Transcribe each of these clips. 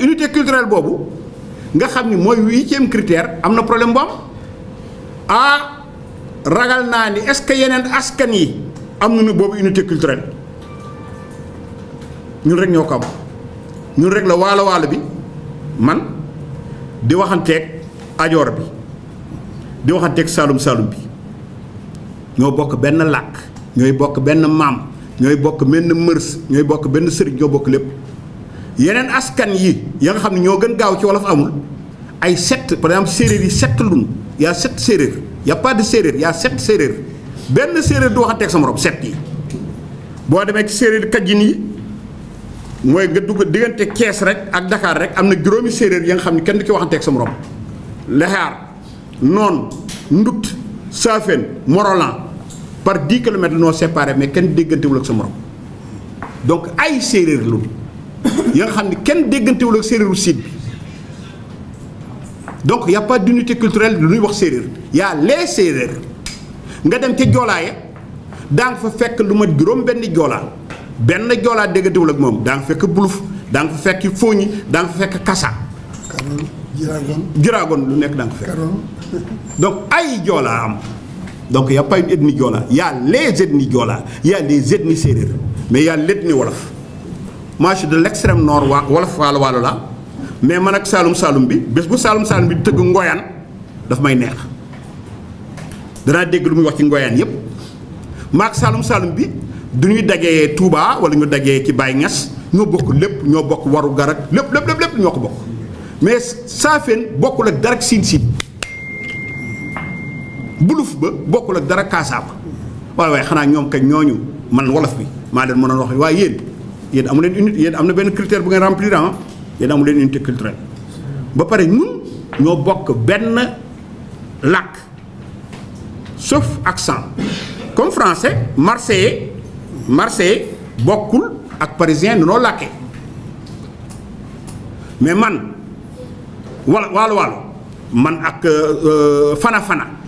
unité culturelle boobu nga xam ni mooy 8e critère am na problème bu am ragal naa ni est-ce que yeneen askan yi am nañu boobu unité culturelle ñun rek ñoo ko am ñun rek la waalo bi man di waxanteeg ajoor bi di waxanteeg saalum bi ñoo bokk benn làkk ñooy bokk benn maam ñooy bokk benn mërs ñooy bokk benn sëriñ ñoo bokk lépp yeneen askan yi ya nga xam ne ñoo gën gaaw ci wolof amul ay 7 par exemple séeréer yi 7 lun y a 7 séeréer y a pas de séeréer y a 7 séeréer benn séeréer du waxanteeg sa morom 7 yi boo demee ci séeréer kajjin yi mooy nga dugg diggante Kees rek ak Dakar rek am na juróomi séeréer ya nga xam ne kenn du ci waxanteeg sa morom lexaar noon ndut saafeen morolan par 10 kilomètres noo séparé mais kenn déggantewul ak sa morom donc ay séeréer lu ya nga xam ne kenn déggantewul ak séeréeru siit bi donc y a pas d'unité culturelle lu ñuy wax séeréer y a les séeréer nga dem ca joolaaye daa nga fa fekk lu ma juróom benn joolaa déggantewul ak moom daa nga fekk buluf daa nga fa fekk fooñi daa nga fa fekk kasa jiraagoon lu nekk daa nga fa fekk donc ay joolaa am donc y a pas une ethnie joolaa y a les ethnies joolaa y a les ethnies séeréer mais y a l'ethnie wolof moi je suis de l'extrême nord wolof waalo la mais man ak saalum bi bés bu saalum bi di tëgg ngoyaan daf may neex danaa dégg lu muy wax ci ngoyaan yépp maak saalum bi du ñuy dagee Touba wala ñu dagee ci Baye Niass ñoo bokk lépp ñoo bokk waru garak lépp ñoo ko bokk mais saafeen bokkul ak dara ak siin buluf ba bokkul ak dara kaasaaba waaye xanaa ñoom kañ ñooñu man wolof bi maa leen mën a wax waaye yéen amu leen unité yéen am na benn critère bu ngeen remplir yéen amu leen unité culturelle ba pare ñun ñoo bokk benn làkk sauf accent comme français marseillais bokkul ak parisien noo làkkee mais man waalo man ak fana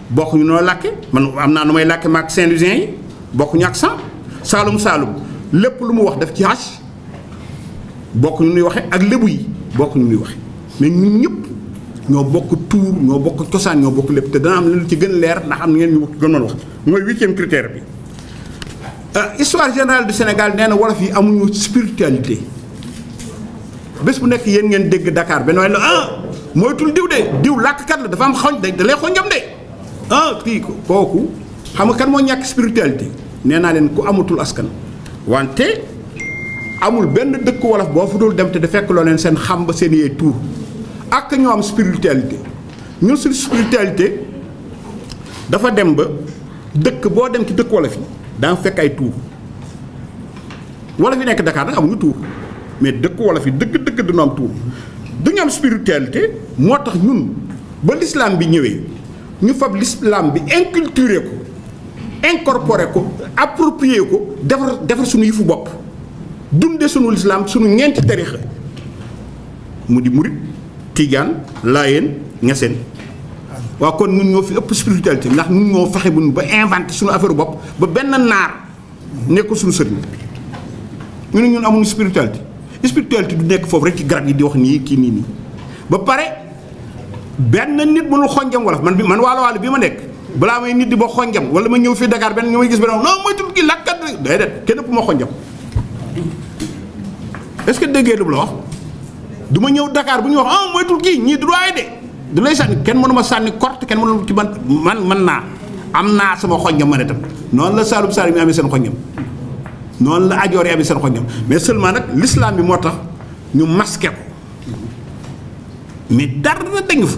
bokkuñu noo làkke man am naa nu may làkke maak Saint-Louisien yi bokkuñu accent saalum lépp lu mu wax daf ci hache bokkuñu nuy waxe ak lébu yi bokkuñu nuy waxe mais ñun ñëpp ñoo bokk tuur ñoo bokk cosaan ñoo bokk lépp te dana am lu ci gën leer ndax am ngeen ñu gënoon wax mooy 8e critère bi histoire générale du Sénégal nee na wolof yi amuñu spiritualité bés bu nekk yéen ngeen dégg Dakar benn waaye la moytul diw làkkat la dafa am xoñ da lay xoñjam de kii kooku xam nga kan moo ñàkk spiritualité nee naa leen ku amatul askan wante amul benn dëkk wolof boo fa dul dem te da fekk loo leen seen xam ba seen yee tuur ak ñoo am spiritualité ñun suñu spiritualité dafa dem ba dëkk boo dem ci dëkk wolof yi daa fekk ay tuur wolof yi nekk Dakar nag amuñu tuur mais dëkk wolof yi dëgg dañoo am tuur duñu am spiritualité moo tax ñun ba l'islam bi ñëwee ñu fab l'islam bi inculturé ko incorporé ko approprié ko defar suñu yëfu bopp dunde suñu l'islam suñu ñeenti tarixa mu di murit tijaan laayeen ñaseen waaw kon ñun ñoo fi ëpp spiritualité ndax ñun ñoo fexe bu ñu ba inventé suñu affaire bopp ba benn naar nekk suñu sëriñ ñu ne ñun amuñu spiritualité du nekk foofu rek ci garab yi di wax nii kii nii ba pare benn nit mënul xonjam wolof man waalo bi ma nekk balaa may nit di ba xonjam wala ma ñëw fii Dakar benn ñu may gis benn non mooy tudd kii lakkat déedéet kenn ëpp ma xonjam est-ce que déggee lu la wax du ma ñëw Dakar bu ñu wax mooy tudd kii ñii du doy de du lay sànni kenn mënu ma sànni korte kenn mënu ci man naa am naa sama xonjam ma ne tam noonu la saalum yi amee seen xonjam noonu la ajoor yi amee seen xonjam mais seulement nag l'islam bi moo tax ñu masqué ko mais dara dañu fa